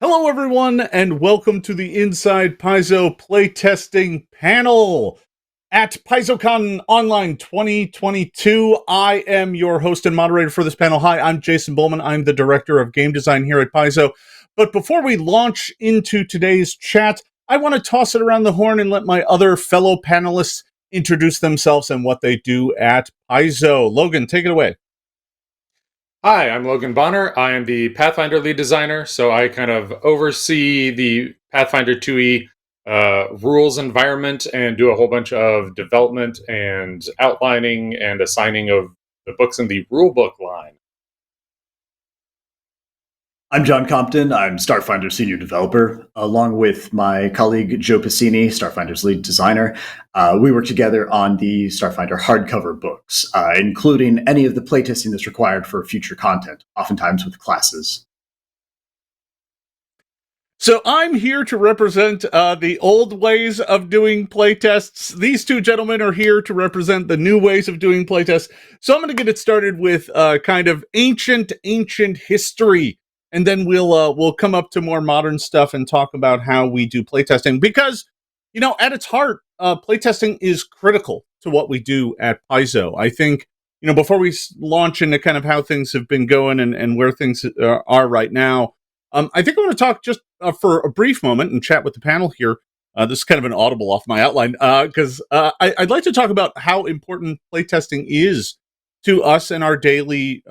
Hello, everyone, and welcome to the Inside Paizo Playtesting panel at PaizoCon Online 2022. I am your host and moderator for this panel. Hi, I'm Jason Bullman. I'm the Director of Game Design here at Paizo. But before we launch into today's chat, I want to toss it around the horn and let my other fellow panelists introduce themselves and what they do at Paizo. Logan, take it away. Hi, I'm Logan Bonner. I am the Pathfinder lead designer, so I kind of oversee the Pathfinder 2e rules environment and do a whole bunch of development and outlining and assigning of the books in the rulebook line. I'm John Compton. I'm Starfinder senior developer, along with my colleague Joe Piscini, Starfinder's lead designer. We work together on the Starfinder hardcover books, including any of the playtesting that's required for future content, oftentimes with classes. So I'm here to represent the old ways of doing playtests. These two gentlemen are here to represent the new ways of doing playtests. So I'm going to get it started with kind of ancient history, and then we'll come up to more modern stuff and talk about how we do playtesting. Because, you know, at its heart, playtesting is critical to what we do at Paizo. I think, you know, before we launch into kind of how things have been going and where things are right now, I think I want to talk just for a brief moment and chat with the panel here. This is kind of an audible off my outline because I'd like to talk about how important playtesting is to us in our daily,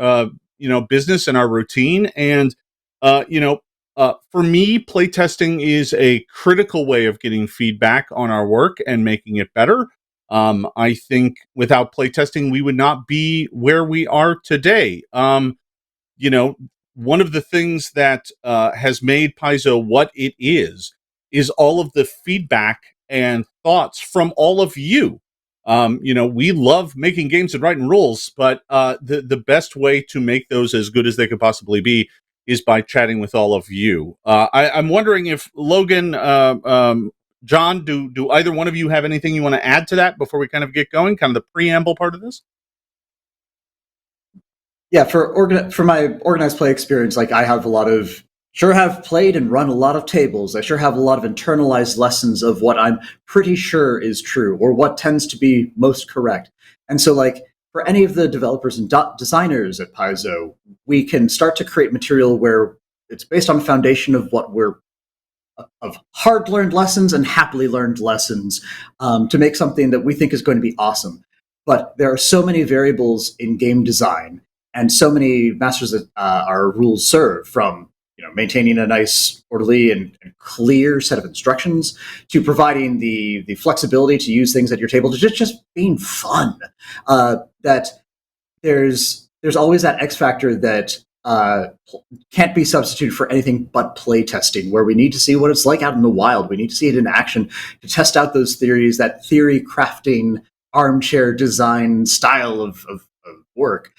business and our routine. And, for me, playtesting is a critical way of getting feedback on our work and making it better. I think without playtesting, we would not be where we are today. One of the things that has made Paizo what it is all of the feedback and thoughts from all of you. We love making games and writing rules, but the best way to make those as good as they could possibly be is by chatting with all of you. I'm wondering if Logan, John, do either one of you have anything you want to add to that before we kind of get going, kind of the preamble part of this? Yeah, for my organized play experience, like I have have played and run a lot of tables. I sure have a lot of internalized lessons of what I'm pretty sure is true or what tends to be most correct. And so like for any of the developers and designers at Paizo, we can start to create material where it's based on a foundation of of hard-learned lessons and happily learned lessons to make something that we think is going to be awesome. But there are so many variables in game design and so many masters that our rules serve, from maintaining a nice, orderly, and clear set of instructions to providing the flexibility to use things at your table to just being fun. That there's always that X factor that can't be substituted for anything but play testing, where we need to see what it's like out in the wild. We need to see it in action to test out those theories, that theory crafting, armchair design style of work.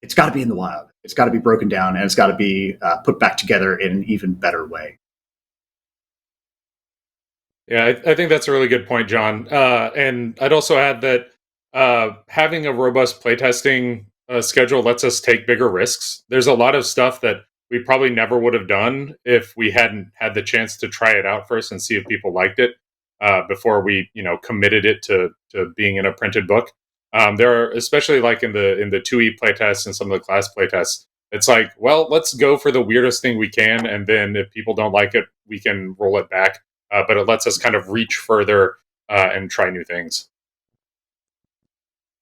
It's got to be in the wild. It's got to be broken down, and it's got to be put back together in an even better way. Yeah, I think that's a really good point, John. And I'd also add that having a robust playtesting schedule lets us take bigger risks. There's a lot of stuff that we probably never would have done if we hadn't had the chance to try it out first and see if people liked it before we, committed it to being in a printed book. There are, especially like in the 2e playtests and some of the class playtests, it's like, well, let's go for the weirdest thing we can, and then if people don't like it, we can roll it back. But it lets us kind of reach further and try new things.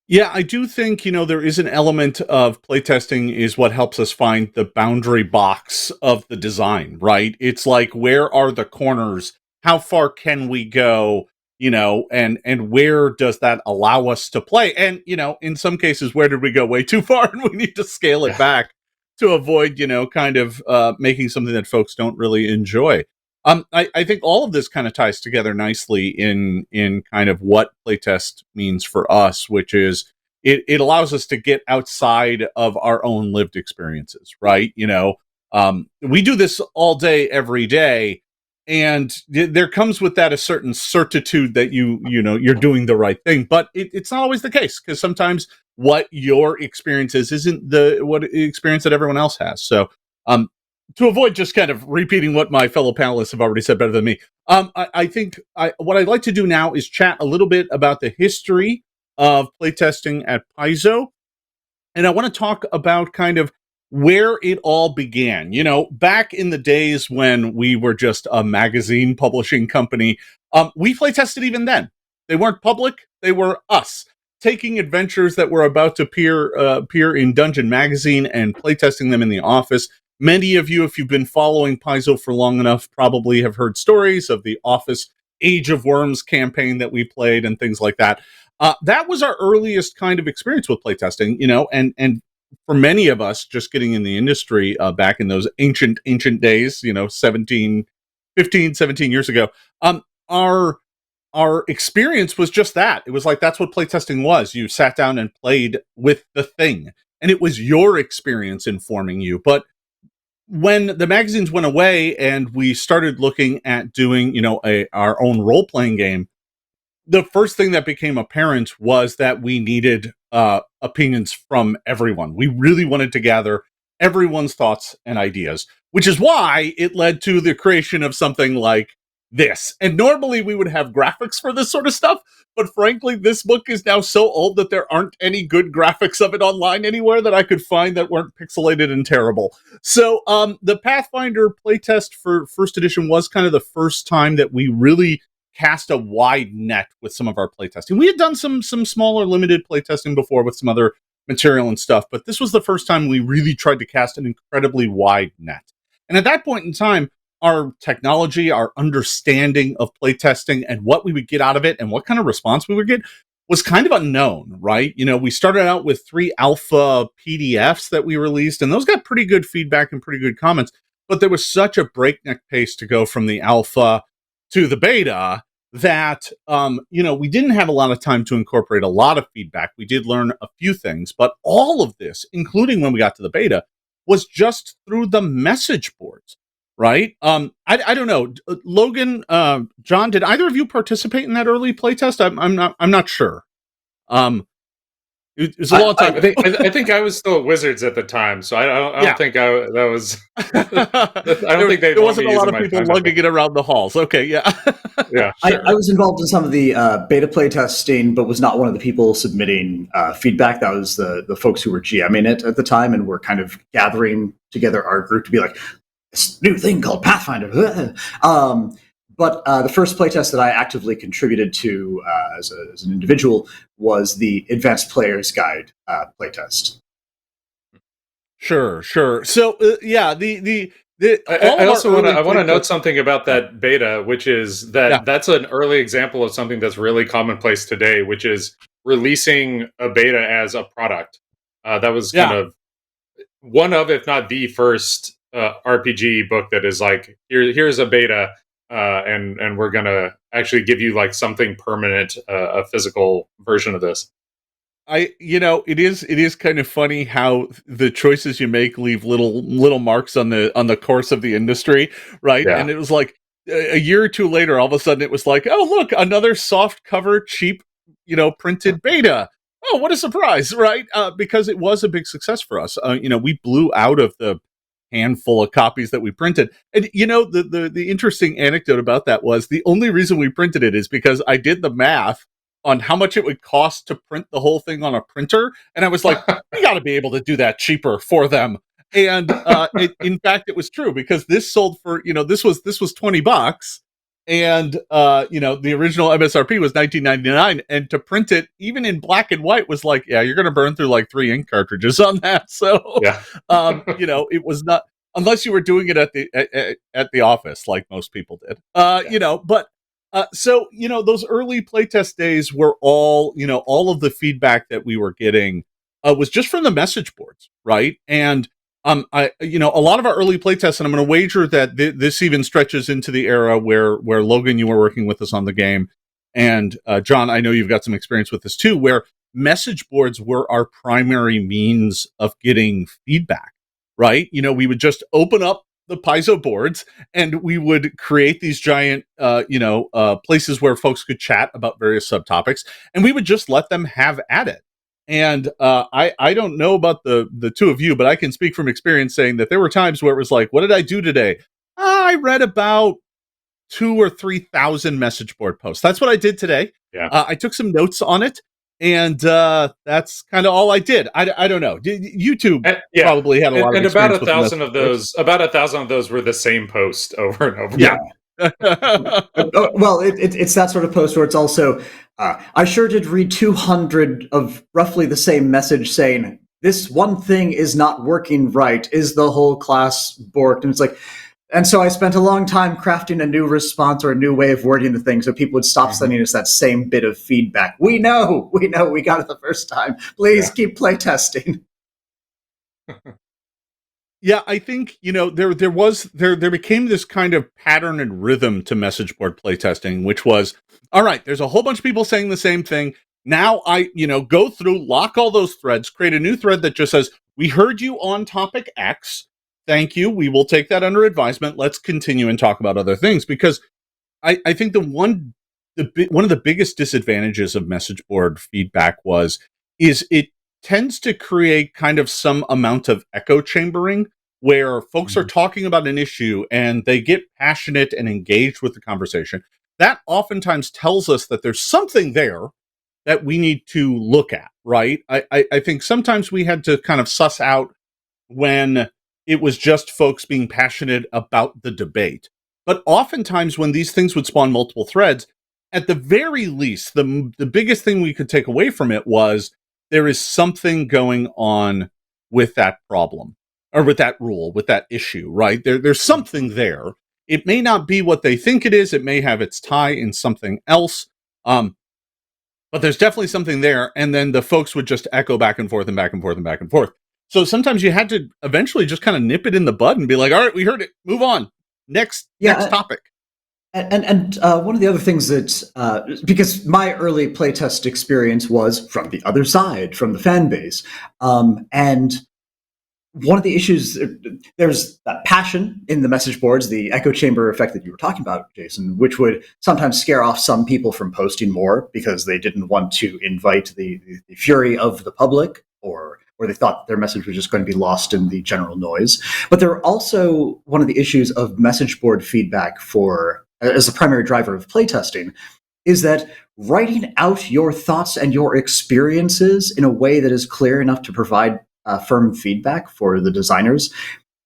Yeah, I do think, there is an element of playtesting is what helps us find the boundary box of the design, right? It's like, where are the corners? How far can we go? And where does that allow us to play? And, in some cases, where did we go way too far and we need to scale it back to avoid, kind of making something that folks don't really enjoy. I think all of this kind of ties together nicely in kind of what playtest means for us, which is it allows us to get outside of our own lived experiences, right? We do this all day, every day, and there comes with that a certain certitude that you're doing the right thing, but it's not always the case, because sometimes what your experience is isn't what experience that everyone else has. So to avoid just kind of repeating what my fellow panelists have already said better than me, I think what I'd like to do now is chat a little bit about the history of playtesting at Paizo. And I want to talk about kind of where it all began. You know, back in the days when we were just a magazine publishing company, we playtested even then. They weren't public, they were us taking adventures that were about to appear in Dungeon Magazine and playtesting them in the office. Many of you, if you've been following Paizo for long enough, probably have heard stories of the Office Age of Worms campaign that we played and things like that. That was our earliest kind of experience with playtesting, you know, and for many of us just getting in the industry back in those ancient days, you know, 17 years ago, our experience was just that. It was like, that's what playtesting was. You sat down and played with the thing, and it was your experience informing you. But when the magazines went away and we started looking at doing, you know, our own role-playing game, the first thing that became apparent was that we needed opinions from everyone. We really wanted to gather everyone's thoughts and ideas, which is why it led to the creation of something like this. And normally we would have graphics for this sort of stuff, but frankly, this book is now so old that there aren't any good graphics of it online anywhere that I could find that weren't pixelated and terrible. So the Pathfinder playtest for first edition was kind of the first time that we really cast a wide net with some of our playtesting. We had done some smaller limited playtesting before with some other material and stuff, but this was the first time we really tried to cast an incredibly wide net. And at that point in time, our technology, our understanding of playtesting and what we would get out of it and what kind of response we would get was kind of unknown, right? You know, we started out with 3 alpha PDFs that we released, and those got pretty good feedback and pretty good comments, but there was such a breakneck pace to go from the alpha to the beta that, you know, we didn't have a lot of time to incorporate a lot of feedback. We did learn a few things, but all of this, including when we got to the beta, was just through the message boards, right? I don't know, Logan, John, did either of you participate in that early playtest? I'm not sure. It was a long time. I think I was still at Wizards at the time, so I don't think that was. I don't think there wasn't a lot of people lugging it around the halls. Okay, yeah, yeah. Sure. I was involved in some of the beta playtesting, but was not one of the people submitting feedback. That was the folks who were GMing it at the time, and were kind of gathering together our group to be like, this new thing called Pathfinder. But the first playtest that I actively contributed to as an individual was the Advanced Player's Guide playtest. Sure. So yeah, I also want to note something about that beta, which is that that's an early example of something that's really commonplace today, which is releasing a beta as a product. That was kind of one of, if not the first RPG book that is like, here's a beta. And we're gonna actually give you like something permanent, a physical version of this. It is kind of funny how the choices you make leave little marks on the course of the industry, right? Yeah. And it was like a year or two later, all of a sudden it was like, oh look, another soft cover, cheap, printed beta. Oh, what a surprise, right? Because it was a big success for us. We blew out of the handful of copies that we printed. And the interesting anecdote about that was the only reason we printed it is because I did the math on how much it would cost to print the whole thing on a printer, and I was like, we got to be able to do that cheaper for them. And in fact, it was true, because this sold for this was $20, and the original MSRP was $19.99, and to print it even in black and white was like, you're going to burn through like 3 ink cartridges on that. So it was not, unless you were doing it at the office like most people did. So those early playtest days were all of the feedback that we were getting was just from the message boards, right? And a lot of our early playtests, and I'm going to wager that this even stretches into the era where Logan, you were working with us on the game, and John, I know you've got some experience with this too, where message boards were our primary means of getting feedback, right? We would just open up the Paizo boards, and we would create these giant, places where folks could chat about various subtopics, and we would just let them have at it. And I don't know about the two of you, but I can speak from experience saying that there were times where it was like, what did I do today? I read about 2 or 3,000 message board posts. That's what I did today. Yeah. I took some notes on it, and that's kind of all I did. I don't know. YouTube probably had a lot of and experience about 1,000 of those. About 1,000 of those were the same post over and over. Yeah. Well, it's that sort of post where it's also, I sure did read 200 of roughly the same message saying, this one thing is not working right. Is the whole class borked? And it's like, and so I spent a long time crafting a new response or a new way of wording the thing so people would stop sending us that same bit of feedback. We know, we got it the first time. Please keep playtesting. Yeah, I think, there became this kind of pattern and rhythm to message board playtesting, which was, all right, there's a whole bunch of people saying the same thing. Now I, go through, lock all those threads, create a new thread that just says, we heard you on topic X. Thank you. We will take that under advisement. Let's continue and talk about other things, because I think one of the biggest disadvantages of message board feedback is it tends to create kind of some amount of echo chambering where folks are talking about an issue and they get passionate and engaged with the conversation. That oftentimes tells us that there's something there that we need to look at, right? I think sometimes we had to kind of suss out when it was just folks being passionate about the debate. But oftentimes when these things would spawn multiple threads, at the very least, the biggest thing we could take away from it was there is something going on with that problem, or with that rule, with that issue, right? There's something there. It may not be what they think it is. It may have its tie in something else. But there's definitely something there. And then the folks would just echo back and forth and back and forth and back and forth. So sometimes you had to eventually just kind of nip it in the bud and be like, all right, we heard it. Move on. Next topic. And one of the other things that, because my early playtest experience was from the other side, from the fan base, and one of the issues, there's that passion in the message boards, the echo chamber effect that you were talking about, Jason, which would sometimes scare off some people from posting more because they didn't want to invite the fury of the public, or they thought their message was just going to be lost in the general noise. But there are also one of the issues of message board feedback as a primary driver of playtesting is that writing out your thoughts and your experiences in a way that is clear enough to provide firm feedback for the designers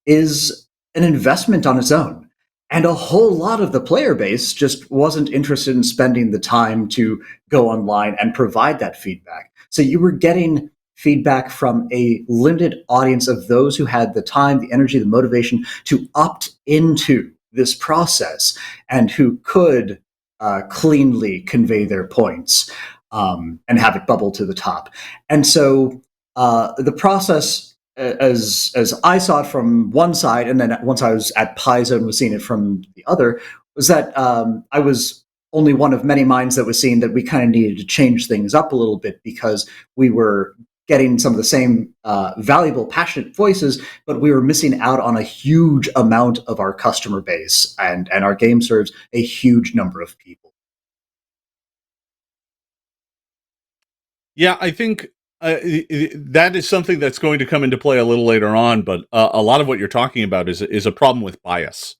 is an investment on its own. And a whole lot of the player base just wasn't interested in spending the time to go online and provide that feedback. So you were getting feedback from a limited audience of those who had the time, the energy, the motivation to opt into this process and who could cleanly convey their points and have it bubble to the top. And so the process, as I saw it from one side, and then once I was at Paizo and was seeing it from the other, was that I was only one of many minds that was seeing that we kind of needed to change things up a little bit because we were getting some of the same valuable, passionate voices, but we were missing out on a huge amount of our customer base, and our game serves a huge number of people. Yeah, I think that is something that's going to come into play a little later on, but a lot of what you're talking about is a problem with bias.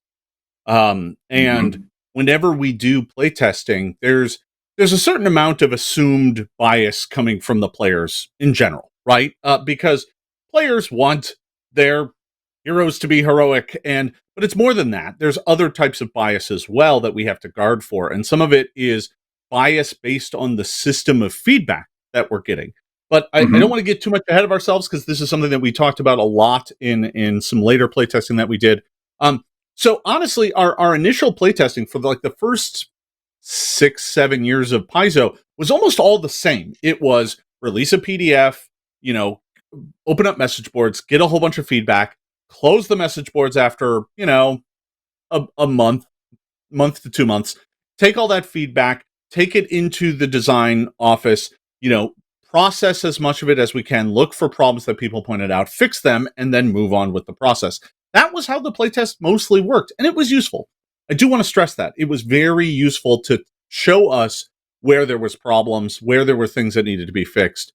And whenever we do playtesting, there's a certain amount of assumed bias coming from the players in general, right? Because players want their heroes to be heroic, but it's more than that. There's other types of bias as well that we have to guard for, and some of it is bias based on the system of feedback that we're getting. But I don't want to get too much ahead of ourselves because this is something that we talked about a lot in some later playtesting that we did. So honestly, our initial playtesting for the first 6-7 years of Paizo was almost all the same. It was release a PDF, open up message boards, get a whole bunch of feedback, close the message boards after, a month to 2 months, take all that feedback, take it into the design office, process as much of it as we can, look for problems that people pointed out, fix them, and then move on with the process. That was how the playtest mostly worked, and it was useful. I do want to stress that. It was very useful to show us where there was problems, where there were things that needed to be fixed.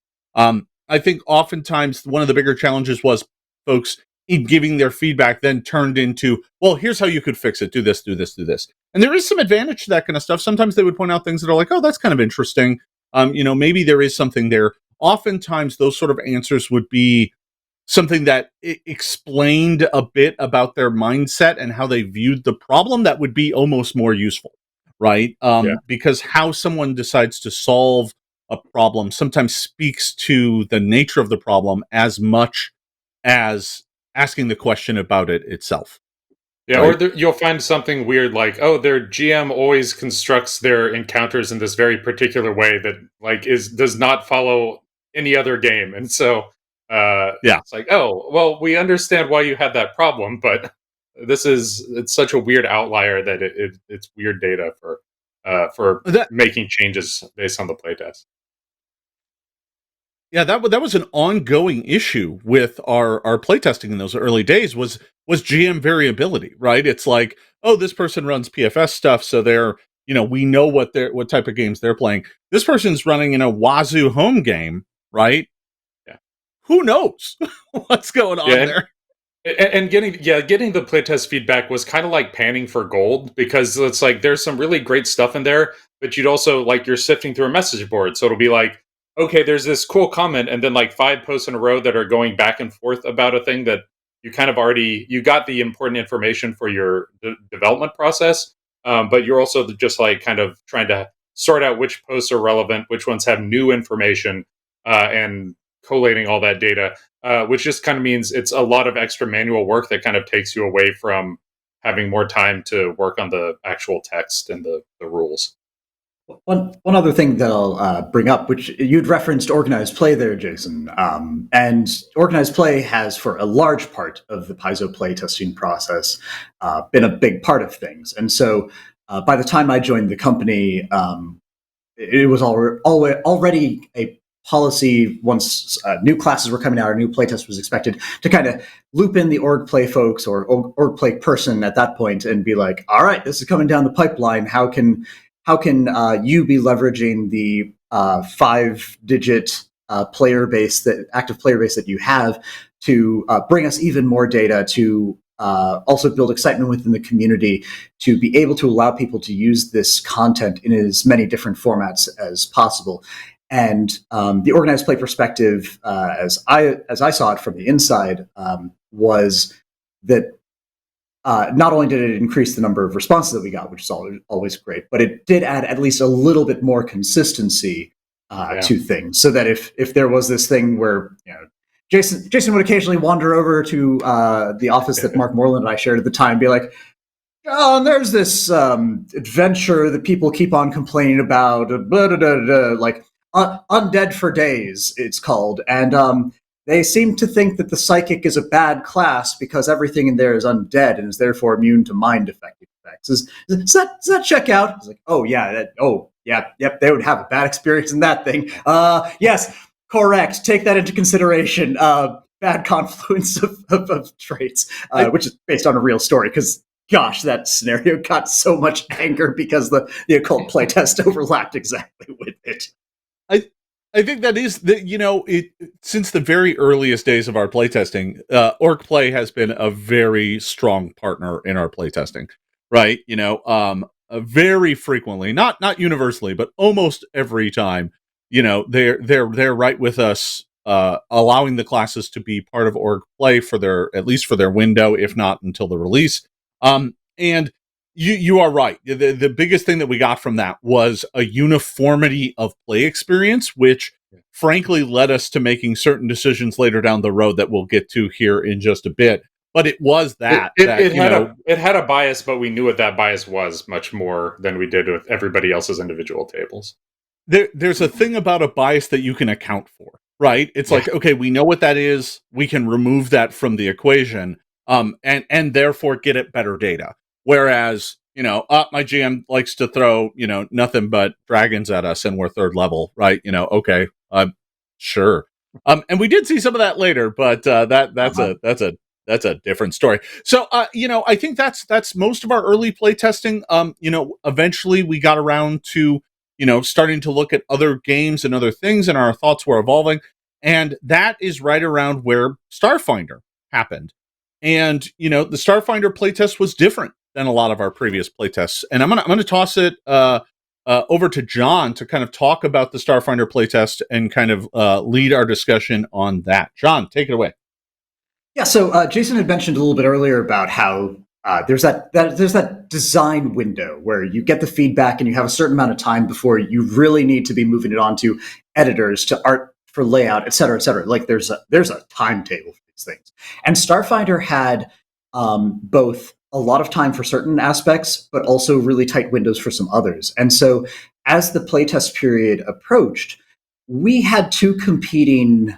I think oftentimes one of the bigger challenges was folks in giving their feedback then turned into, well, here's how you could fix it. Do this, do this, do this. And there is some advantage to that kind of stuff. Sometimes they would point out things that are like, oh, that's kind of interesting. Maybe there is something there. Oftentimes those sort of answers would be something that explained a bit about their mindset and how they viewed the problem that would be almost more useful, right? Because how someone decides to solve a problem sometimes speaks to the nature of the problem as much as asking the question about it itself. Yeah, right? or you'll find something weird like, oh, their GM always constructs their encounters in this very particular way that like does not follow any other game, and so it's like, oh, well, we understand why you had that problem, but it's such a weird outlier that it's weird data for That making changes based on the playtest. Yeah, that was an ongoing issue with our playtesting in those early days was GM variability, right? It's like, oh, this person runs PFS stuff, so they're, we know what type of games they're playing. This person's running in a Wazoo home game, right? Yeah. Who knows what's going on there? And getting the playtest feedback was kind of like panning for gold, because it's like there's some really great stuff in there, but you'd also like you're sifting through a message board, so it'll be like, okay, there's this cool comment, and then like 5 posts in a row that are going back and forth about a thing that you kind of you got the important information for your development process, but you're also just like kind of trying to sort out which posts are relevant, which ones have new information, and collating all that data, which just kind of means it's a lot of extra manual work that kind of takes you away from having more time to work on the actual text and the rules. One other thing that I'll bring up, which you'd referenced organized play there, Jason, and organized play has, for a large part of the Paizo playtesting process, been a big part of things. And so by the time I joined the company, it was already a policy, once new classes were coming out or new playtest was expected, to kind of loop in the org play folks or org play person at that point and be like, all right, this is coming down the pipeline. How can you be leveraging the 5-digit active player base that you have to bring us even more data, to also build excitement within the community, to be able to allow people to use this content in as many different formats as possible. And the organized play perspective, as I saw it from the inside, was that not only did it increase the number of responses that we got, which is always great, but it did add at least a little bit more consistency to things. So that if there was this thing where Jason would occasionally wander over to the office that Mark Moreland and I shared at the time, and be like, oh, and there's this adventure that people keep on complaining about, blah, blah, blah, blah, like Undead for Days, it's called, and they seem to think that the psychic is a bad class because everything in there is undead and is therefore immune to mind affecting effects. Does that check out? I was like, oh yeah, yep, they would have a bad experience in that thing. Yes, correct. Take that into consideration. Bad confluence of traits, which is based on a real story, because gosh, that scenario got so much anger because the occult playtest overlapped exactly with it. I think that is since the very earliest days of our playtesting, Orc Play has been a very strong partner in our playtesting, right? Very frequently, not universally, but almost every time, they're right with us, allowing the classes to be part of Org Play at least for their window, if not until the release. And you are right. The biggest thing that we got from that was a uniformity of play experience, which frankly led us to making certain decisions later down the road that we'll get to here in just a bit. But it was it had a bias, but we knew what that bias was much more than we did with everybody else's individual tables. There's a thing about a bias that you can account for, right? It's like, okay, we know what that is. We can remove that from the equation, and therefore get it better data. Whereas, my GM likes to throw, nothing but dragons at us and we're 3rd level, right? Okay, sure. And we did see some of that later, but that's a different story. So, I think that's most of our early play testing. Eventually we got around to, starting to look at other games and other things, and our thoughts were evolving. And that is right around where Starfinder happened. And, the Starfinder playtest was different than a lot of our previous playtests. And I'm gonna toss it over to John to kind of talk about the Starfinder playtest and kind of lead our discussion on that. John, take it away. Yeah, so Jason had mentioned a little bit earlier about how there's that design window where you get the feedback and you have a certain amount of time before you really need to be moving it on to editors, to art, for layout, et cetera, et cetera. Like there's a timetable for these things. And Starfinder had both a lot of time for certain aspects, but also really tight windows for some others. And so as the playtest period approached, we had two competing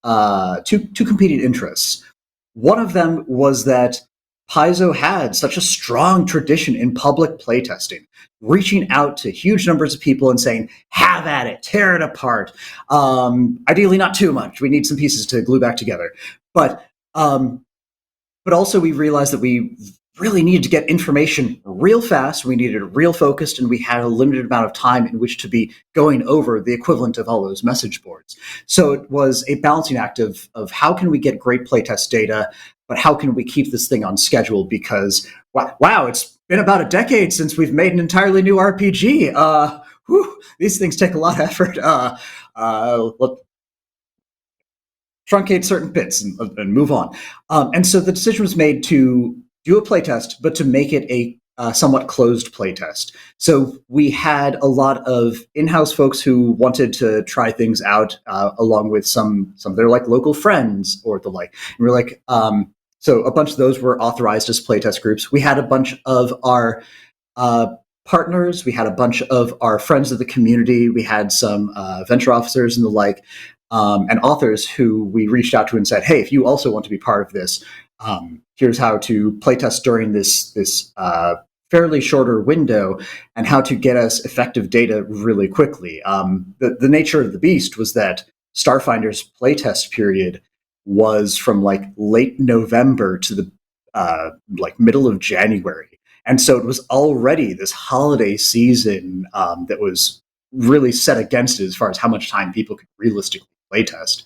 interests. One of them was that Paizo had such a strong tradition in public playtesting, reaching out to huge numbers of people and saying, have at it, tear it apart. Ideally not too much. We need some pieces to glue back together. But also we realized that we really needed to get information real fast. We needed it real focused, and we had a limited amount of time in which to be going over the equivalent of all those message boards. So it was a balancing act of how can we get great playtest data, but how can we keep this thing on schedule? Because, wow, it's been about a decade since we've made an entirely new RPG. These things take a lot of effort. Truncate certain bits and move on. And so the decision was made to do a playtest, but to make it a somewhat closed playtest. So we had a lot of in-house folks who wanted to try things out, along with some of their like local friends or the like. And we're like, so a bunch of those were authorized as playtest groups. We had a bunch of our partners. We had a bunch of our friends of the community. We had some venture officers and the like, and authors who we reached out to and said, hey, if you also want to be part of this, here's how to playtest during this fairly shorter window and how to get us effective data really quickly. The nature of the beast was that Starfinder's playtest period was from like late November to the like middle of January. And so it was already this holiday season that was really set against it as far as how much time people could realistically playtest.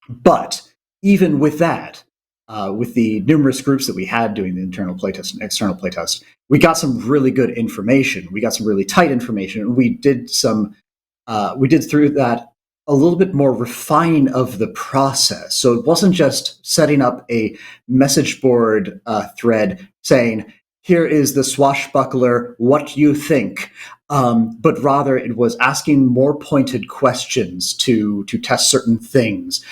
But even with that, with the numerous groups that we had doing the internal playtest and external playtest, we got some really good information. We got some really tight information. We did through that a little bit more refining of the process. So it wasn't just setting up a message board thread saying, here is the swashbuckler, what do you think? But rather it was asking more pointed questions to test certain things,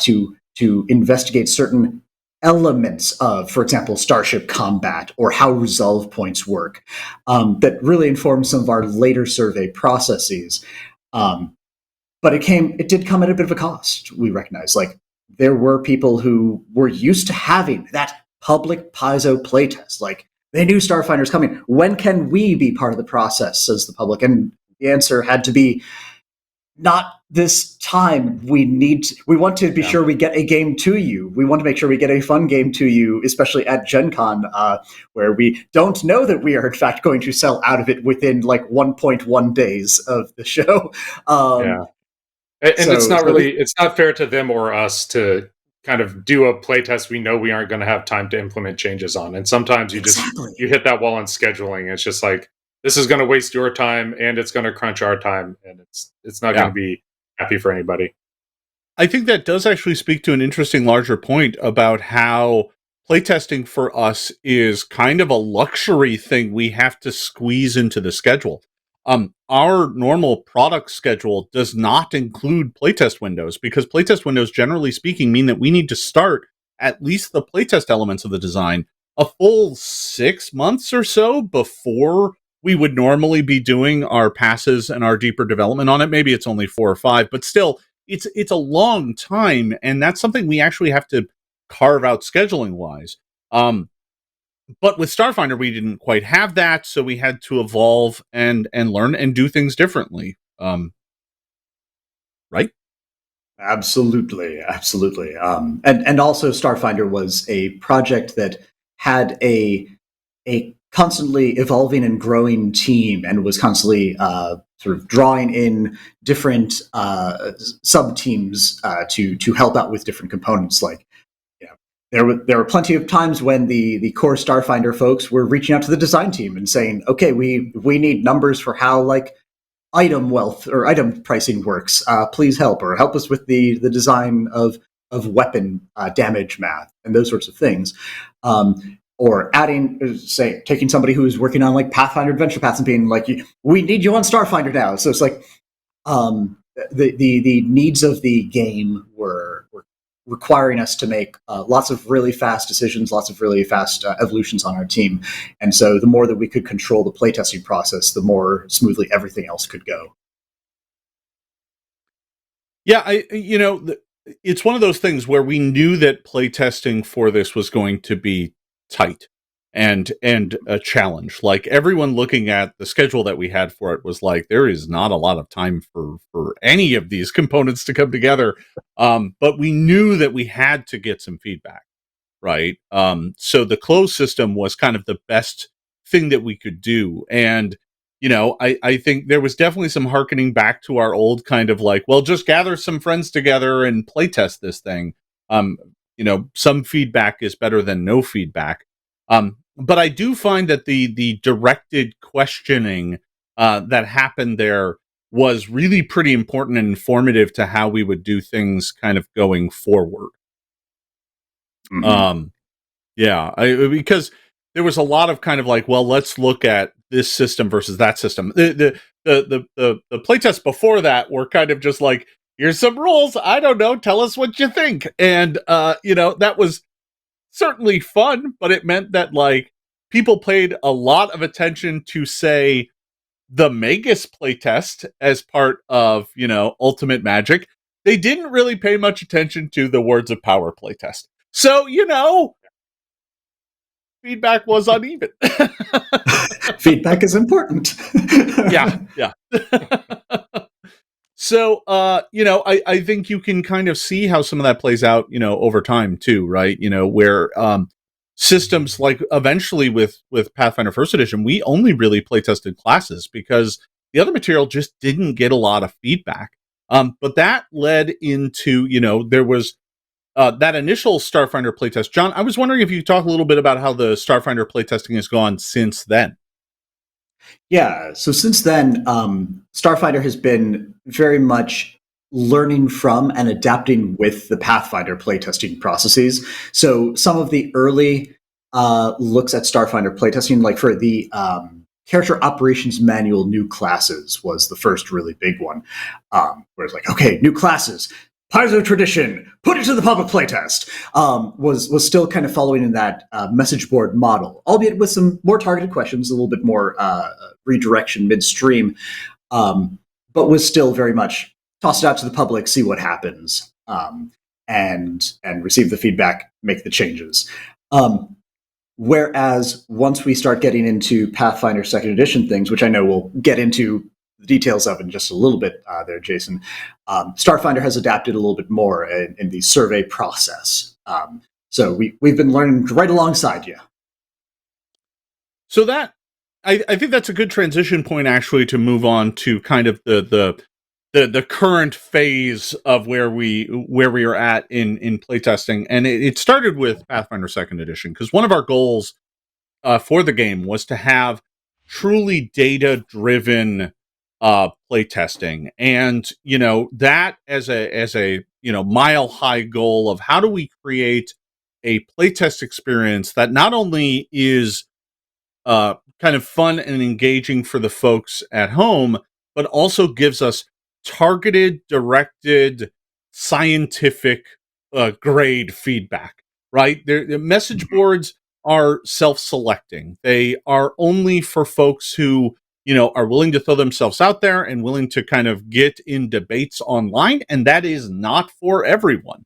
to investigate certain elements of, for example, starship combat or how resolve points work, that really informed some of our later survey processes. But it did come at a bit of a cost, we recognize. Like, there were people who were used to having that public Paizo playtest. Like, they knew Starfinder's coming. When can we be part of the process, says the public? And the answer had to be, not this time. We want to be sure we get a game to you. We want to make sure we get a fun game to you, especially at Gen Con, where we don't know that we are in fact going to sell out of it within like 1.1 days of the show. And it's not fair to them or us to kind of do a playtest we know we aren't going to have time to implement changes on. And sometimes you hit that wall on scheduling. It's just like, this is going to waste your time and it's going to crunch our time, and it's not going to be happy for anybody. I think that does actually speak to an interesting larger point about how playtesting for us is kind of a luxury thing we have to squeeze into the schedule. Our normal product schedule does not include playtest windows, because playtest windows, generally speaking, mean that we need to start at least the playtest elements of the design a full 6 months or so before we would normally be doing our passes and our deeper development on it. Maybe it's only 4 or 5, but still, it's a long time, and that's something we actually have to carve out scheduling wise. But with Starfinder, we didn't quite have that, so we had to evolve and learn and do things differently. Right? Absolutely. And also Starfinder was a project that had a a constantly evolving and growing team, and was constantly sort of drawing in different sub teams to help out with different components. Like, you know, there were plenty of times when the core Starfinder folks were reaching out to the design team and saying, "Okay, we need numbers for how like item wealth or item pricing works. Please help, or help us with the design of weapon damage math and those sorts of things." Or adding, say, taking somebody who's working on like Pathfinder adventure paths and being like, "We need you on Starfinder now." So it's like the needs of the game were requiring us to make lots of really fast decisions, lots of really fast evolutions on our team. And so the more that we could control the playtesting process, the more smoothly everything else could go. Yeah, it's one of those things where we knew that playtesting for this was going to be tight and a challenge. Like, everyone looking at the schedule that we had for it was like, there is not a lot of time for any of these components to come together. But we knew that we had to get some feedback, right? So the closed system was kind of the best thing that we could do. And I think there was definitely some harkening back to our old kind of like, well, just gather some friends together and playtest this thing. Some feedback is better than no feedback. But I do find that the directed questioning that happened there was really pretty important and informative to how we would do things kind of going forward. Mm-hmm. Because there was a lot of kind of like, well, let's look at this system versus that system. The playtests before that were kind of just like, here's some rules. I don't know. Tell us what you think. And that was certainly fun, but it meant that like people paid a lot of attention to, say, the Magus playtest as part of Ultimate Magic. They didn't really pay much attention to the Words of Power playtest. So feedback was uneven. Feedback is important. Yeah. So, I think you can kind of see how some of that plays out, over time too, right? Where systems like eventually with Pathfinder First Edition, we only really play tested classes because the other material just didn't get a lot of feedback. But that led into, there was that initial Starfinder playtest. John, I was wondering if you could talk a little bit about how the Starfinder playtesting has gone since then. Yeah, so since then, Starfinder has been very much learning from and adapting with the Pathfinder playtesting processes. So some of the early looks at Starfinder playtesting, like for the character operations manual, new classes was the first really big one, where it's like, okay, new classes, Paizo tradition, put it to the public playtest, was still kind of following in that message board model, albeit with some more targeted questions, a little bit more redirection midstream, but was still very much toss it out to the public, see what happens, and receive the feedback, make the changes. Whereas once we start getting into Pathfinder Second Edition things, which I know we'll get into the details of in just a little bit there, Jason, Starfinder has adapted a little bit more in the survey process. So we've been learning right alongside you. So that I think that's a good transition point, actually, to move on to kind of the current phase of where we are at in playtesting. And it started with Pathfinder Second Edition, because one of our goals for the game was to have truly data-driven playtesting, and that as a mile-high goal of how do we create a playtest experience that not only is kind of fun and engaging for the folks at home, but also gives us targeted, directed, scientific grade feedback, right? The message boards are self-selecting. They are only for folks who, are willing to throw themselves out there and willing to kind of get in debates online. And that is not for everyone.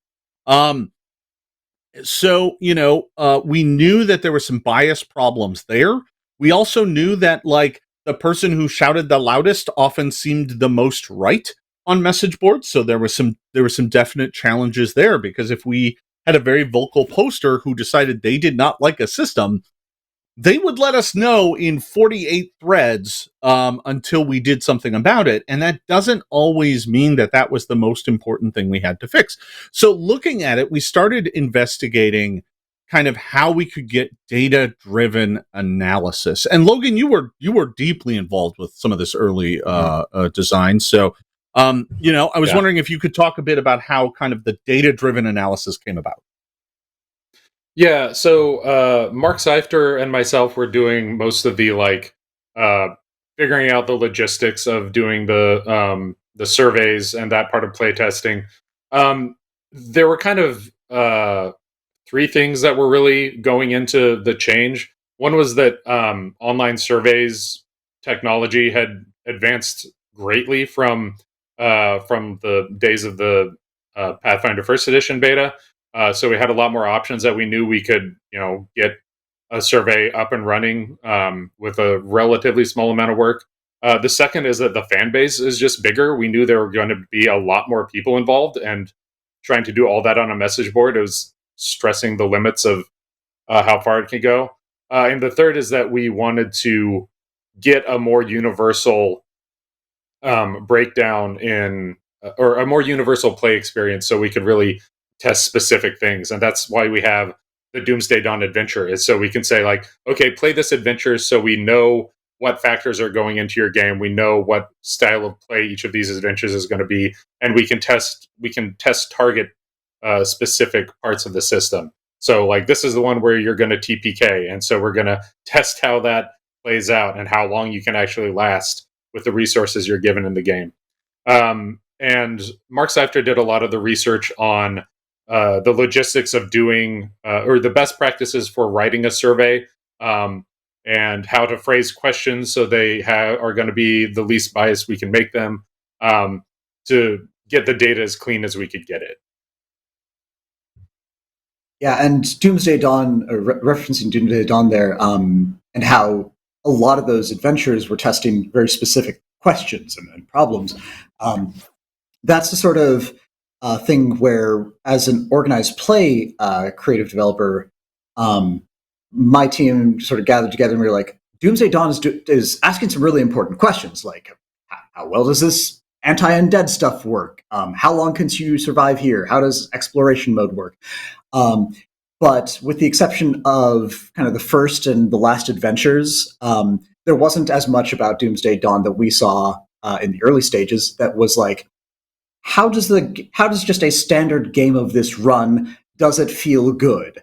So, we knew that there were some bias problems there. We also knew that, like, the person who shouted the loudest often seemed the most right on message boards. So there were some definite challenges there, because if we had a very vocal poster who decided they did not like a system, they would let us know in 48 threads until we did something about it. And that doesn't always mean that that was the most important thing we had to fix. So looking at it, we started investigating kind of how we could get data-driven analysis. And Logan, you were deeply involved with some of this early design. So, I was wondering if you could talk a bit about how kind of the data-driven analysis came about. Yeah, so Mark Seifter and myself were doing most of the figuring out the logistics of doing the surveys and that part of playtesting. There were kind of three things that were really going into the change. One was that online surveys technology had advanced greatly from the days of the Pathfinder First Edition beta. So we had a lot more options that we knew we could, get a survey up and running with a relatively small amount of work. The second is that the fan base is just bigger. We knew there were going to be a lot more people involved, and trying to do all that on a message board is stressing the limits of how far it can go. And the third is that we wanted to get a more universal breakdown or a more universal play experience, so we could really test specific things. And that's why we have the Doomsday Dawn adventure, is so we can say, like, okay, play this adventure so we know what factors are going into your game. We know what style of play each of these adventures is going to be, and we can test target specific parts of the system. So, like, this is the one where you're going to TPK, and so we're going to test how that plays out and how long you can actually last with the resources you're given in the game. And Mark Seifter did a lot of the research on the logistics of doing or the best practices for writing a survey, and how to phrase questions so they are going to be the least biased we can make them, to get the data as clean as we could get it. Yeah, and Doomsday Dawn, referencing Doomsday Dawn there, and how a lot of those adventures were testing very specific questions and problems. That's the sort of thing where, as an organized play creative developer, my team sort of gathered together and we were like, Doomsday Dawn is asking some really important questions, like how well does this anti-undead stuff work? How long can you survive here? How does exploration mode work? But with the exception of kind of the first and the last adventures, there wasn't as much about Doomsday Dawn that we saw in the early stages that was like, how does just a standard game of this run? Does it feel good?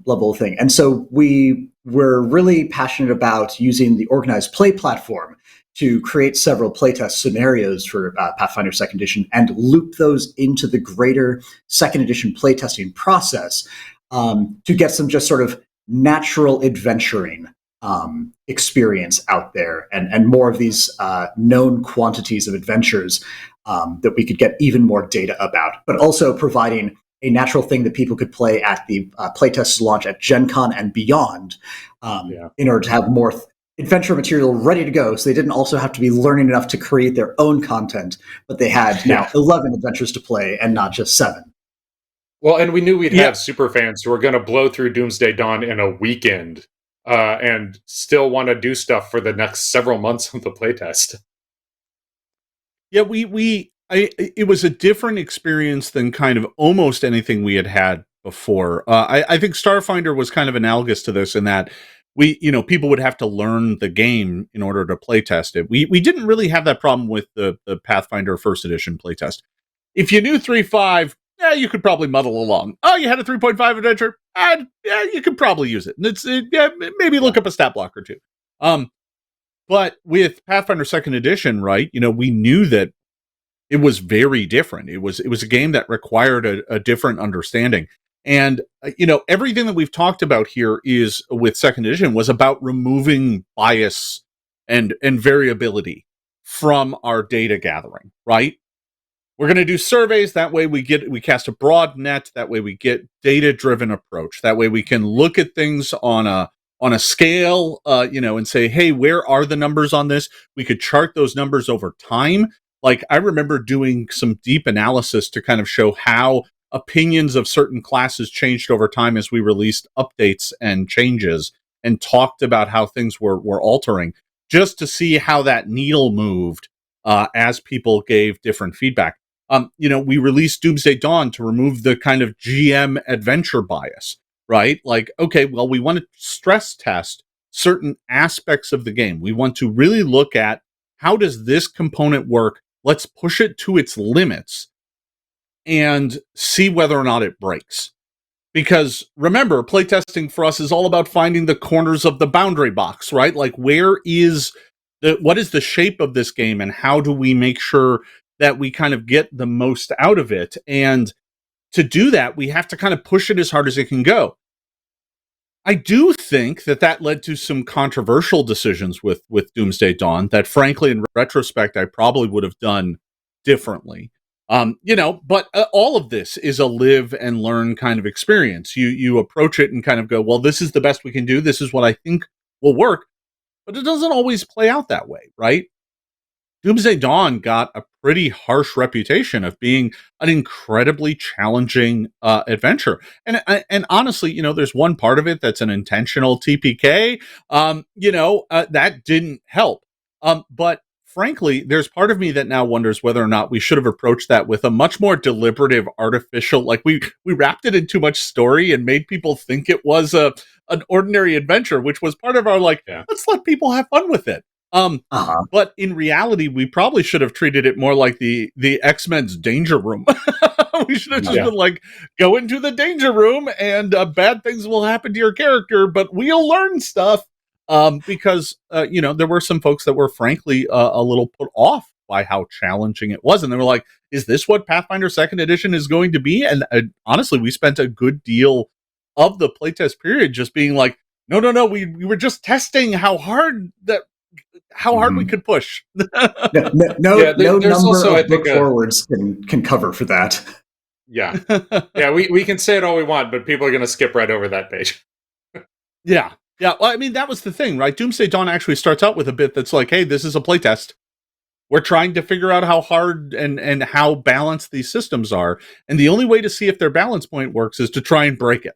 Level thing. And so we were really passionate about using the organized play platform to create several playtest scenarios for Pathfinder 2nd Edition and loop those into the greater 2nd Edition playtesting process, to get some just sort of natural adventuring experience out there, and more of these known quantities of adventures that we could get even more data about, but also providing a natural thing that people could play at the playtest launch at Gen Con and beyond, in order to have more adventure material ready to go. So they didn't also have to be learning enough to create their own content, but they had now 11 adventures to play and not just 7. Well, and we knew we'd have super fans who were going to blow through Doomsday Dawn in a weekend and still want to do stuff for the next several months of the playtest. Yeah, it was a different experience than kind of almost anything we had before. I think Starfinder was kind of analogous to this in that people would have to learn the game in order to playtest it. We didn't really have that problem with the Pathfinder First Edition playtest. If you knew 3.5, you could probably muddle along. Oh, you had a 3.5 adventure? You could probably use it. And maybe look up a stat block or two. But with Pathfinder 2nd Edition, right, we knew that it was very different. It was a game that required a different understanding. And, everything that we've talked about here is with 2nd Edition was about removing bias and variability from our data gathering, right? We're going to do surveys. That way we cast a broad net. That way we get data-driven approach. That way we can look at things on a scale, and say, hey, where are the numbers on this? We could chart those numbers over time. Like, I remember doing some deep analysis to kind of show how opinions of certain classes changed over time as we released updates and changes. and talked about how things were altering, just to see how that needle moved as people gave different feedback. We released Doomsday Dawn to remove the kind of GM adventure bias, right? Like, okay, well, we want to stress test certain aspects of the game. We want to really look at, how does this component work? Let's push it to its limits and see whether or not it breaks. Because remember, playtesting for us is all about finding the corners of the boundary box, right? Like, what is the shape of this game, and how do we make sure that we kind of get the most out of it? And to do that, we have to kind of push it as hard as it can go. I do think that led to some controversial decisions with Doomsday Dawn that, frankly, in retrospect, I probably would have done differently. But all of this is a live and learn kind of experience. You approach it and kind of go, well, this is the best we can do. This is what I think will work. But it doesn't always play out that way, right? Doomsday Dawn got a pretty harsh reputation of being an incredibly challenging adventure. And honestly, there's one part of it that's an intentional TPK, that didn't help. But frankly, there's part of me that now wonders whether or not we should have approached that with a much more deliberative, artificial, like we wrapped it in too much story and made people think it was an ordinary adventure, which was part of our, let's let people have fun with it. But in reality, we probably should have treated it more like the X-Men's danger room. We should have just been like, go into the danger room and bad things will happen to your character, but we'll learn stuff. Because there were some folks that were frankly a little put off by how challenging it was. And they were like, is this what Pathfinder 2nd Edition is going to be? And honestly, we spent a good deal of the playtest period just being like, no, we were just testing how hard we could push. No number also, of book forwards can cover for that. Yeah. Yeah, we can say it all we want, but people are going to skip right over that page. Yeah. Yeah, well, I mean, that was the thing, right? Doomsday Dawn actually starts out with a bit that's like, hey, this is a playtest. We're trying to figure out how hard and how balanced these systems are. And the only way to see if their balance point works is to try and break it.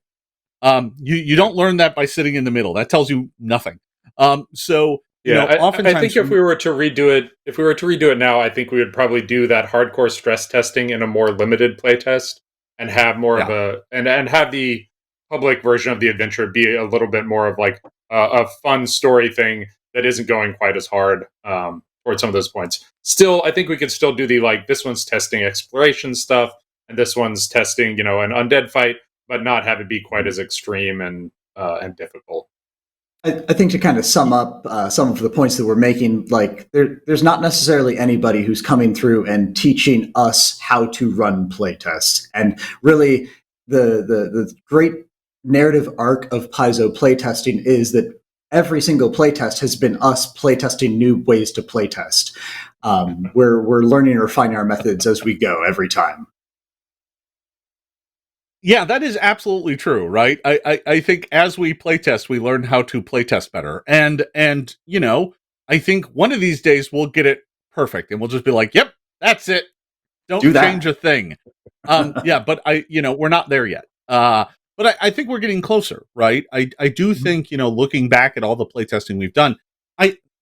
You don't learn that by sitting in the middle. That tells you nothing. Oftentimes, I think if we were to redo it now, I think we would probably do that hardcore stress testing in a more limited playtest and have more of and have the public version of the adventure be a little bit more of like a fun story thing that isn't going quite as hard towards some of those points. Still, I think we could still do this one's testing exploration stuff, and this one's testing, an undead fight, but not have it be quite as extreme and difficult. I think to kind of sum up some of the points that we're making, like there's not necessarily anybody who's coming through and teaching us how to run playtests. And really, the great narrative arc of Paizo playtesting is that every single playtest has been us playtesting new ways to playtest. We're learning and refining our methods as we go every time. Yeah, that is absolutely true, right? I think as we playtest, we learn how to playtest better. And I think one of these days we'll get it perfect and we'll just be like, yep, that's it. Don't change a thing. But we're not there yet. But I think we're getting closer, right? I do think, looking back at all the playtesting we've done,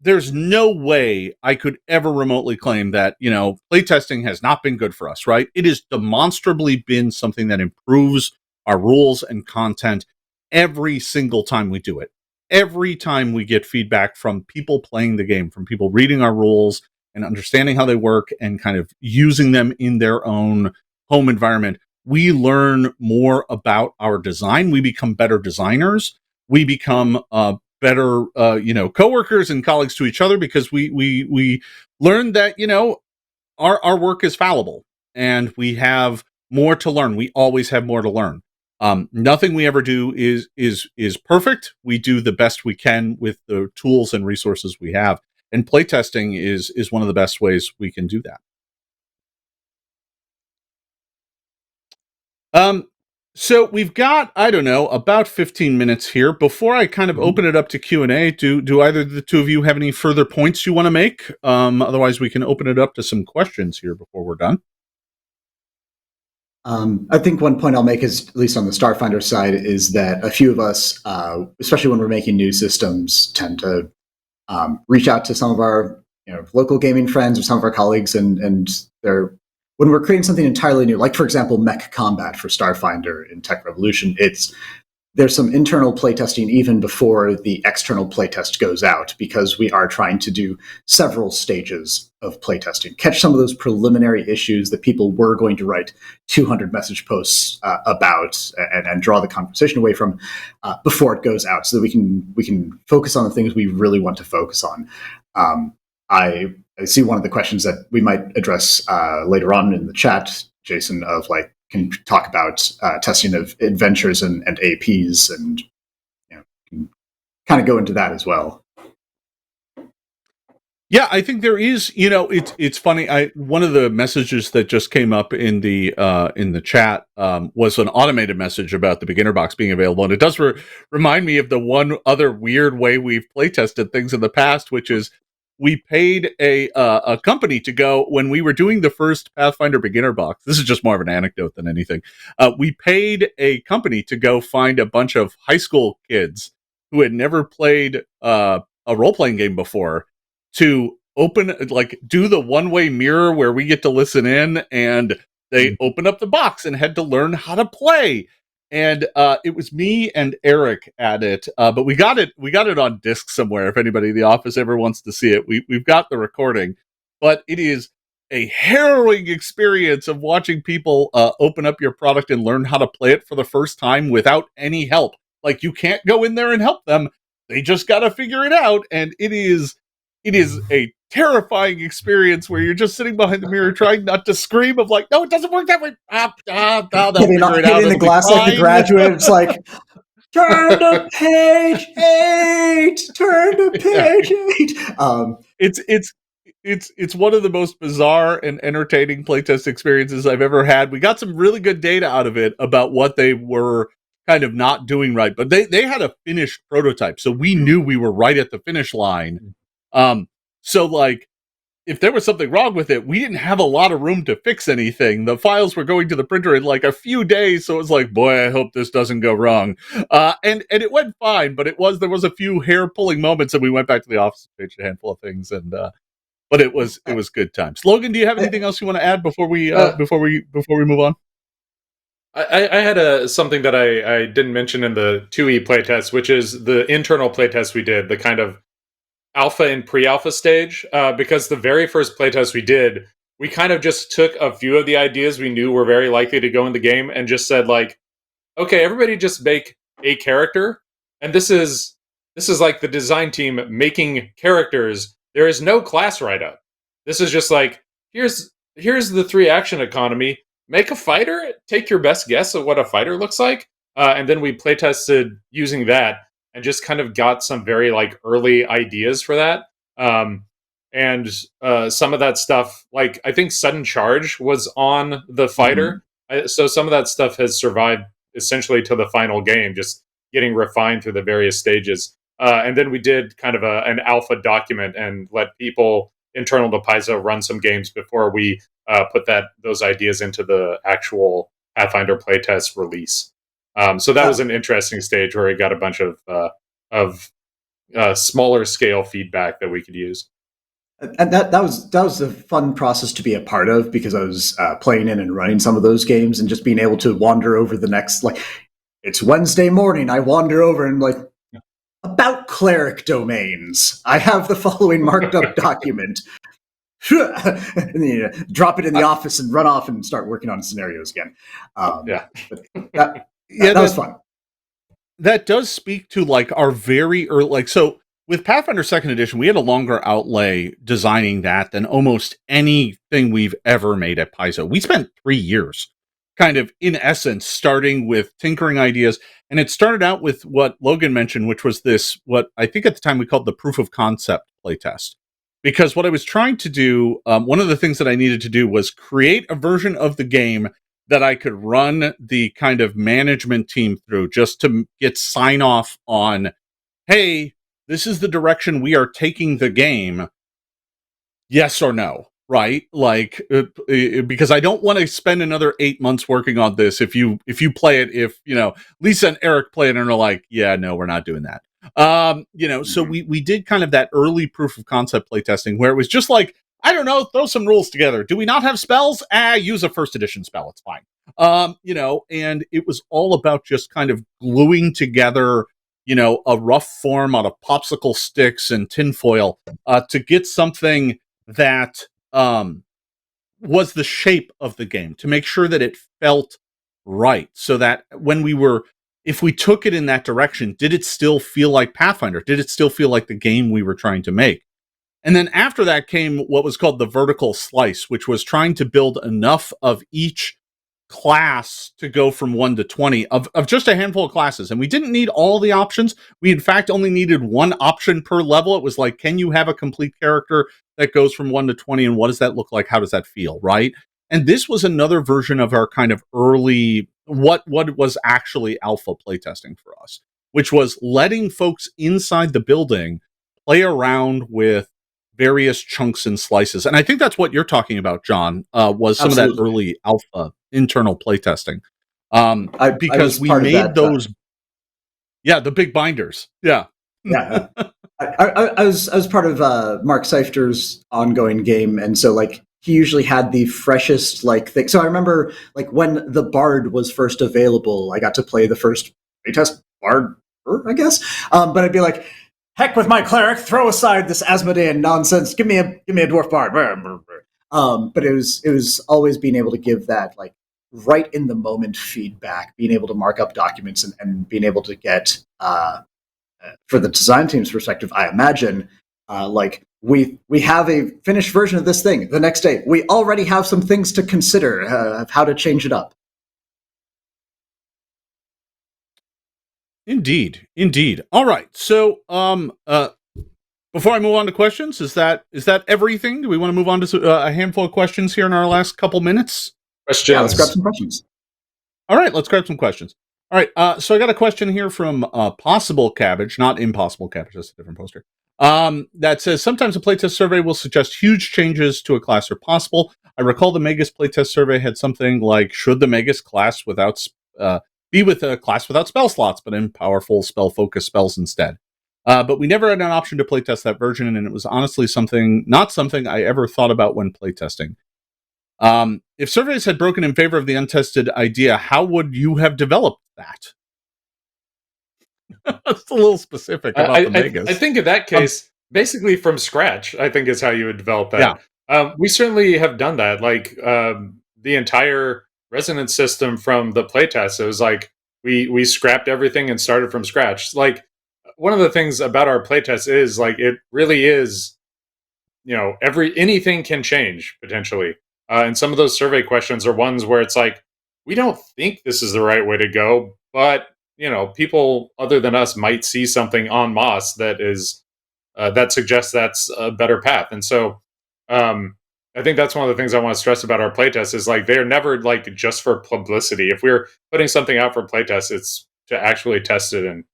there's no way I could ever remotely claim that, playtesting has not been good for us, right? It has demonstrably been something that improves our rules and content every single time we do it. Every time we get feedback from people playing the game, from people reading our rules and understanding how they work and kind of using them in their own home environment, we learn more about our design. We become better designers. We become better, coworkers and colleagues to each other, because we learn that, our work is fallible and we have more to learn. We always have more to learn. Nothing we ever do is perfect. We do the best we can with the tools and resources we have. And playtesting is one of the best ways we can do that. So we've got, I don't know, about 15 minutes here. Before I kind of open it up to Q&A, do either of the two of you have any further points you want to make? Otherwise, we can open it up to some questions here before we're done. I think one point I'll make is, at least on the Starfinder side, is that a few of us, especially when we're making new systems, tend to reach out to some of our local gaming friends or some of our colleagues, and they're when we're creating something entirely new, like for example mech combat for Starfinder in Tech Revolution, there's some internal playtesting even before the external playtest goes out, because we are trying to do several stages of playtesting, catch some of those preliminary issues that people were going to write 200 message posts about, and draw the conversation away from before it goes out, so that we can focus on the things we really want to focus on. I see one of the questions that we might address later on in the chat, Jason, of like, can talk about testing of adventures and APs, and can kind of go into that as well. Yeah, I think there is. It's funny. One of the messages that just came up in the chat was an automated message about the beginner box being available, and it does remind me of the one other weird way we've playtested things in the past, which is we paid a company to go when we were doing the first Pathfinder beginner box. This is just more of an anecdote than anything. We paid a company to go find a bunch of high school kids who had never played a role-playing game before to do the one-way mirror where we get to listen in, and they open up the box and had to learn how to play. And it was me and Eric at it, but we got it on disc somewhere. If anybody in the office ever wants to see it, we've got the recording. But it is a harrowing experience of watching people open up your product and learn how to play it for the first time without any help. Like, you can't go in there and help them; they just got to figure it out. And it is a terrifying experience where you're just sitting behind the mirror trying not to scream of like, no, it doesn't work that way. They'll figure it out. Hitting the glass like the Graduate. It's like, turn to page 8. Turn to page 8. It's one of the most bizarre and entertaining playtest experiences I've ever had. We got some really good data out of it about what they were kind of not doing right, but they had a finished prototype, so we knew we were right at the finish line. So like, if there was something wrong with it, we didn't have a lot of room to fix anything. The files were going to the printer in like a few days, so it was like, boy, I hope this doesn't go wrong. And it went fine, but there was a few hair pulling moments, and we went back to the office and changed a handful of things, and but it was good times. Logan, do you have anything else you want to add before we move on? I had something that I didn't mention in the 2E playtest, which is the internal playtest we did, the kind of alpha and pre-alpha stage, because the very first playtest we did, we kind of just took a few of the ideas we knew were very likely to go in the game and just said like, okay, everybody just make a character, and this is like the design team making characters. There is no class write-up. This is just like, here's the 3 action economy. Make a fighter. Take your best guess at what a fighter looks like, and then we playtested using that, and just kind of got some very like early ideas for that. And some of that stuff, like I think Sudden Charge was on the fighter. So some of that stuff has survived essentially to the final game, just getting refined through the various stages. And then we did kind of an alpha document and let people internal to Paizo run some games before we put those ideas into the actual Pathfinder playtest release. So that was an interesting stage where we got a bunch of smaller scale feedback that we could use. And that was a fun process to be a part of, because I was playing in and running some of those games, and just being able to wander over the next, like, it's Wednesday morning, I wander over and like, about cleric domains, I have the following marked up document. And then, drop it in the office and run off and start working on scenarios again. That was fun. That does speak to like our very early, like, so with Pathfinder 2nd Edition, we had a longer outlay designing that than almost anything we've ever made at Paizo. We spent 3 years, kind of in essence, starting with tinkering ideas. And it started out with what Logan mentioned, which was this, what I think at the time we called the proof of concept playtest. Because what I was trying to do, one of the things that I needed to do was create a version of the game that I could run the kind of management team through, just to get sign off on, hey, this is the direction we are taking the game. Yes or no? right? Like, because I don't want to spend another 8 months working on this. If you play it, if Lisa and Eric play it and are like, yeah, no, we're not doing that. So we did kind of that early proof of concept playtesting where it was just like, I don't know, throw some rules together. Do we not have spells? Use a first edition spell. It's fine. And it was all about just kind of gluing together, a rough form out of popsicle sticks and tinfoil to get something that was the shape of the game, to make sure that it felt right, so that if we took it in that direction, did it still feel like Pathfinder? Did it still feel like the game we were trying to make? And then after that came what was called the vertical slice, which was trying to build enough of each class to go from 1 to 20 of just a handful of classes. And we didn't need all the options. We, in fact, only needed one option per level. It was like, can you have a complete character that goes from 1 to 20? And what does that look like? How does that feel? Right. And this was another version of our kind of early, what was actually alpha playtesting for us, which was letting folks inside the building play around with various chunks and slices. And I think that's what you're talking about, John, was some Absolutely. of that early alpha internal playtesting. Because we made that, those, the big binders. Yeah. Yeah. I was part of Mark Seifter's ongoing game, and so like he usually had the freshest like thing. So I remember like when the Bard was first available, I got to play the first playtest Bard, I guess. But I'd be like, heck with my cleric, throw aside this Asmodean nonsense. Give me a dwarf bard. But it was always being able to give that like right in the moment feedback, being able to mark up documents and being able to get for the design team's perspective, I imagine like we have a finished version of this thing the next day. We already have some things to consider of how to change it up. Indeed. All right. So, before I move on to questions, is that everything? Do we want to move on to a handful of questions here in our last couple minutes? Questions. Yeah, let's grab some questions. All right, let's grab some questions. All right. So I got a question here from Possible Cabbage, not Impossible Cabbage. That's a different poster. That says, sometimes a playtest survey will suggest huge changes to a class are possible. I recall the Magus playtest survey had something like, should the Magus class be with a class without spell slots, but in powerful spell focus spells instead. But we never had an option to playtest that version, and it was honestly not something I ever thought about when playtesting. If surveys had broken in favor of the untested idea, how would you have developed that? That's a little specific about the Magus. I think in that case, basically from scratch, I think is how you would develop that. Yeah. We certainly have done that. Like the entire resonance system from the playtest, it was like we scrapped everything and started from scratch. Like one of the things about our playtest is like it really is, anything can change potentially. And some of those survey questions are ones where it's like, we don't think this is the right way to go, but people other than us might see something en masse that is that suggests that's a better path. And so I think that's one of the things I want to stress about our playtests is like they're never like just for publicity. If we're putting something out for playtests, it's to actually test it, and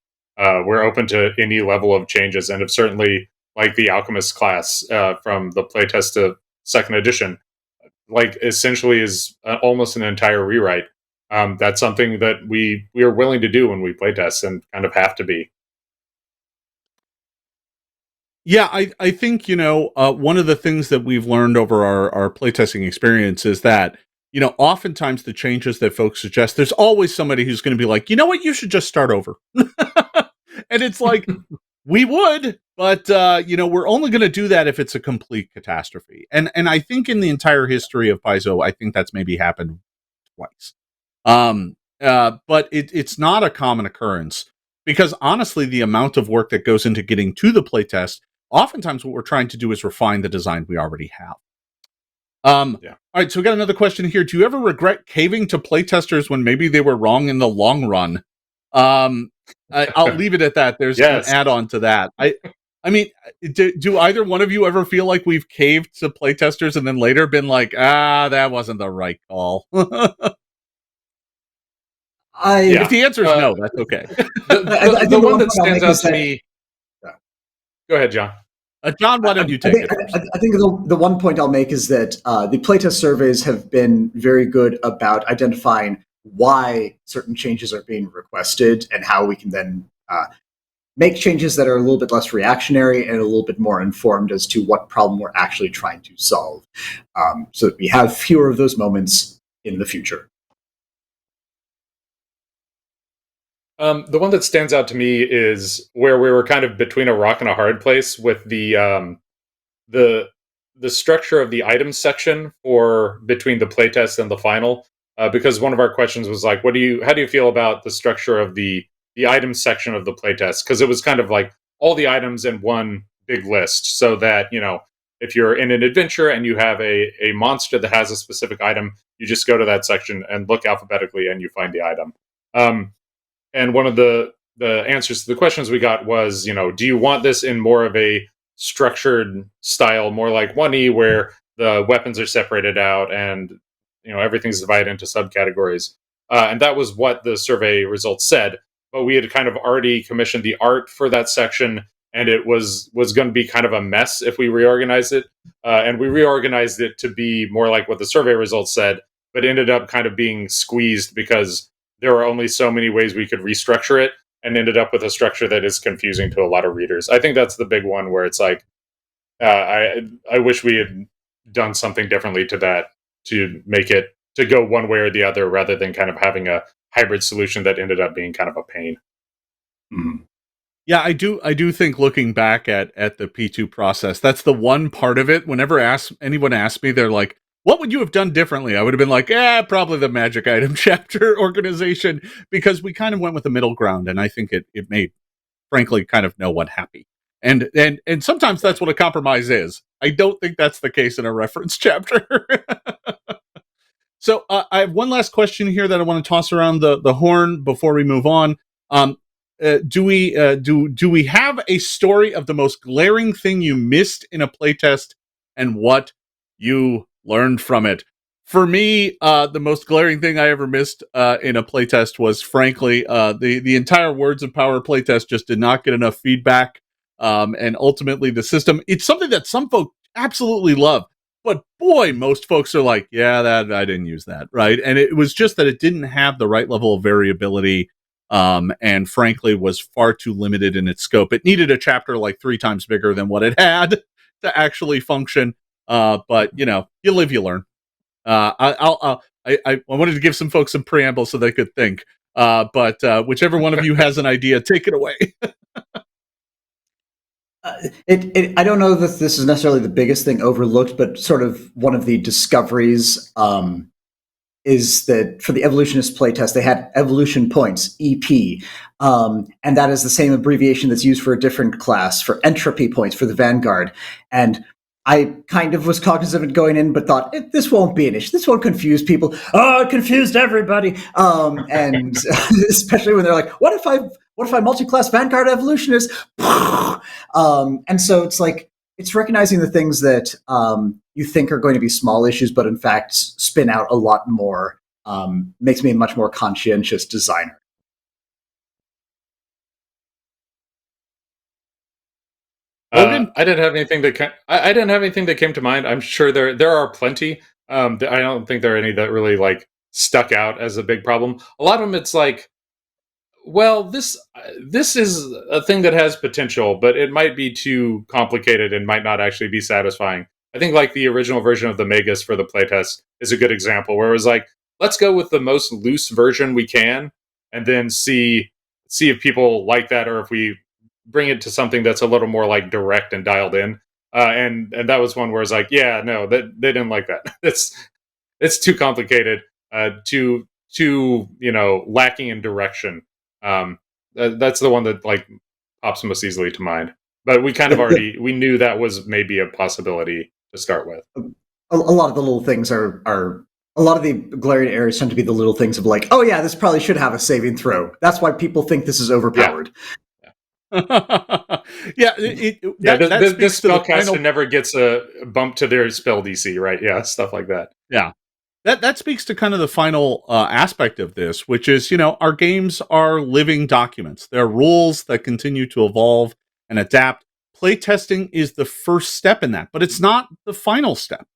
we're open to any level of changes. And have certainly like the Alchemist class from the playtest to second edition, like essentially is almost an entire rewrite. That's something that we are willing to do when we playtest and kind of have to be. Yeah, I think, one of the things that we've learned over our playtesting experience is that, oftentimes the changes that folks suggest, there's always somebody who's going to be like, you know what, you should just start over. And it's like, we would, but, we're only going to do that if it's a complete catastrophe. And I think in the entire history of Paizo, I think that's maybe happened twice. But it's not a common occurrence because honestly, the amount of work that goes into getting to the playtest, oftentimes what we're trying to do is refine the design we already have. All right, so we got another question here. Do you ever regret caving to playtesters when maybe they were wrong in the long run? I'll leave it at that. There's an add-on to that. I mean, do either one of you ever feel like we've caved to playtesters and then later been like, that wasn't the right call? If the answer is no, that's okay. The one that stands out to me. Go ahead, John. John, why don't you take it first? I think the one point I'll make is that the playtest surveys have been very good about identifying why certain changes are being requested and how we can then make changes that are a little bit less reactionary and a little bit more informed as to what problem we're actually trying to solve, so that we have fewer of those moments in the future. The one that stands out to me is where we were kind of between a rock and a hard place with the structure of the items section for between the playtest and the final. Because one of our questions was like, how do you feel about the structure of the items section of the playtest? Because it was kind of like all the items in one big list, so that if you're in an adventure and you have a monster that has a specific item, you just go to that section and look alphabetically and you find the item. And one of the answers to the questions we got was, do you want this in more of a structured style, more like 1E, where the weapons are separated out and everything's divided into subcategories? And that was what the survey results said. But we had kind of already commissioned the art for that section, and it was going to be kind of a mess if we reorganized it. And we reorganized it to be more like what the survey results said, but ended up kind of being squeezed because there were only so many ways we could restructure it, and ended up with a structure that is confusing to a lot of readers. I think that's the big one where it's like, I wish we had done something differently to that to make it to go one way or the other, rather than kind of having a hybrid solution that ended up being kind of a pain. Mm-hmm. Yeah, I do think, looking back at the P2 process, that's the one part of it. Whenever anyone asks me, they're like, what would you have done differently? I would have been like, probably the magic item chapter organization, because we kind of went with the middle ground, and I think it made, frankly, kind of no one happy. And sometimes that's what a compromise is. I don't think that's the case in a reference chapter. So I have one last question here that I want to toss around the horn before we move on. Do we have a story of the most glaring thing you missed in a playtest and what you learned from it? For me, the most glaring thing I ever missed in a playtest was, frankly, the entire Words of Power playtest just did not get enough feedback, and ultimately the system. It's something that some folk absolutely love, but boy, most folks are like, yeah, that I didn't use that, right? And it was just that it didn't have the right level of variability. And frankly, was far too limited in its scope. It needed a chapter like 3 times bigger than what it had to actually function. But you live, you learn. I wanted to give some folks some preamble so they could think. But whichever one of you has an idea, take it away. I don't know that this is necessarily the biggest thing overlooked, but sort of one of the discoveries is that for the evolutionist playtest, they had evolution points, EP, and that is the same abbreviation that's used for a different class, for entropy points for the Vanguard. And I kind of was cognizant of it going in, but thought, this won't be an issue. This won't confuse people. Oh, it confused everybody. And especially when they're like, what if I multi-class Vanguard evolutionist? And so it's like, it's recognizing the things that you think are going to be small issues, but in fact spin out a lot more, makes me a much more conscientious designer. I didn't have anything that came to mind. I'm sure there are plenty. I don't think there are any that really like stuck out as a big problem. A lot of them, it's like, well, this is a thing that has potential, but it might be too complicated and might not actually be satisfying. I think like the original version of the Magus for the playtest is a good example, where it was like, let's go with the most loose version we can, and then see if people like that, or if we bring it to something that's a little more like direct and dialed in. And that was one where it's like, yeah, no, they didn't like that. It's too complicated, too lacking in direction. That's the one that like pops most easily to mind. But we kind of we knew that was maybe a possibility to start with. A lot of the little things are a lot of the glaring areas tend to be the little things of like, oh yeah, this probably should have a saving throw. That's why people think this is overpowered. Yeah. This spellcaster never gets a bump to their spell DC, right? Yeah, stuff like that. Yeah. That speaks to kind of the final aspect of this, which is, our games are living documents. They're rules that continue to evolve and adapt. playtesting is the first step in that, but it's not the final step.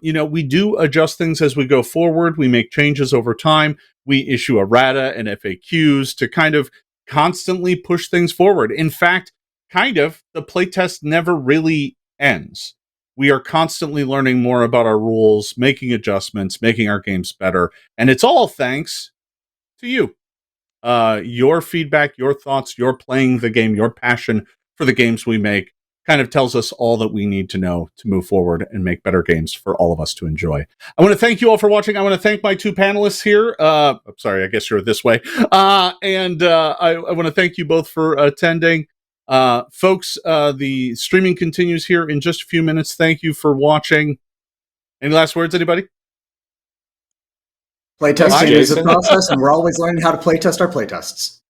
We do adjust things as we go forward. We make changes over time. We issue errata and FAQs to kind of constantly push things forward. In fact, the playtest never really ends. We are constantly learning more about our rules, making adjustments, making our games better. And it's all thanks to you. Your feedback, your thoughts, your playing the game, your passion for the games we make kind of tells us all that we need to know to move forward and make better games for all of us to enjoy. I want to thank you all for watching. I want to thank my two panelists here. I'm sorry, I guess you're this way. I want to thank you both for attending. Folks, the streaming continues here in just a few minutes. Thank you for watching. Any last words, anybody? Playtesting is a process, and we're always learning how to playtest our playtests.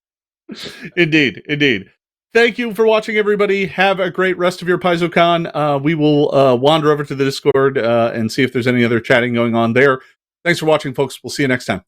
Indeed. Thank you for watching, everybody. Have a great rest of your PaizoCon. We will wander over to the Discord and see if there's any other chatting going on there. Thanks for watching, folks. We'll see you next time.